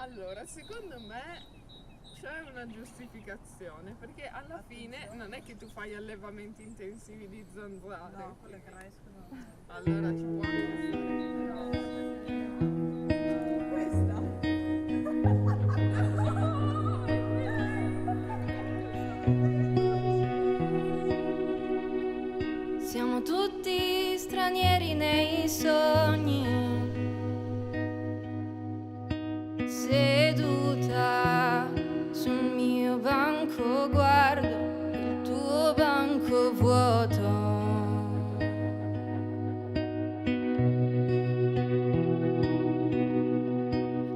Allora, secondo me c'è una giustificazione, perché alla fine non è che tu fai allevamenti intensivi di zanzare. No, quelle crescono. Allora ci può anche Questa? Siamo tutti stranieri nei sogni. Seduta sul mio banco guardo il tuo banco vuoto.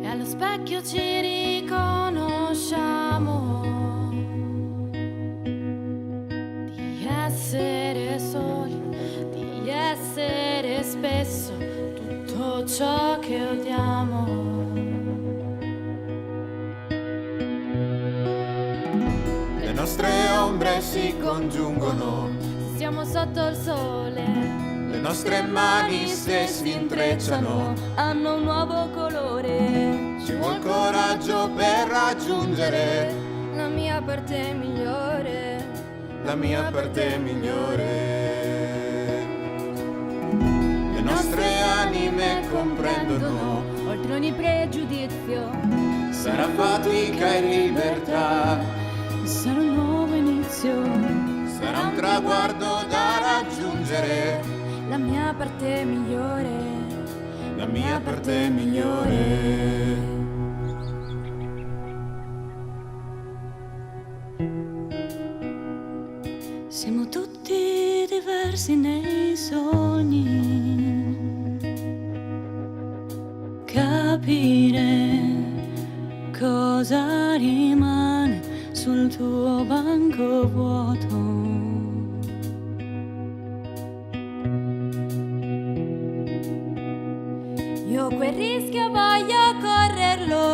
E allo specchio ci riconosciamo di essere soli, di essere spesso tutto ciò che odiamo. Le nostre ombre si congiungono, Siamo sotto il sole, le nostre mani se si intrecciano. hanno un nuovo colore. Ci vuol coraggio per raggiungere La mia parte migliore. la mia parte migliore. Le nostre anime comprendono, Oltre ogni pregiudizio, sarà fatica e libertà, sarà un nuovo inizio. sarà un traguardo da raggiungere, La mia parte migliore. la mia parte migliore. Siamo tutti diversi nei sogni. Capire cosa rimane sul tuo banco vuoto. Io quel rischio voglio correrlo,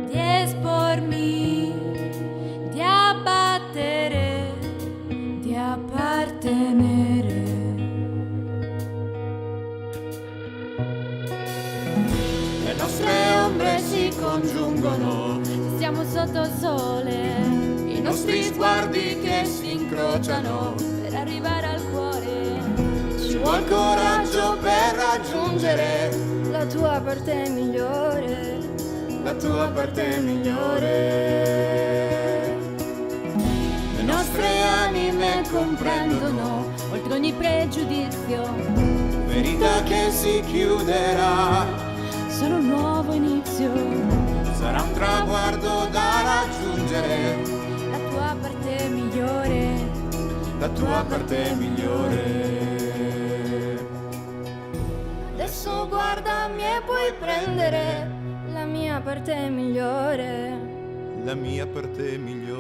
di espormi, di abbattere, di appartenere. Le nostre ombre si congiungono, Siamo sotto il sole, i nostri sguardi che si incrociano. per arrivare al cuore. Ci vuol coraggio per raggiungere La tua parte migliore. la tua parte migliore. Le nostre anime comprendono, Oltre ogni pregiudizio, verità che si chiuderà, sarà un nuovo inizio. sarà un traguardo da raggiungere, La tua parte migliore. la tua parte migliore. Adesso guardami e puoi prendere la mia parte migliore. La mia parte migliore.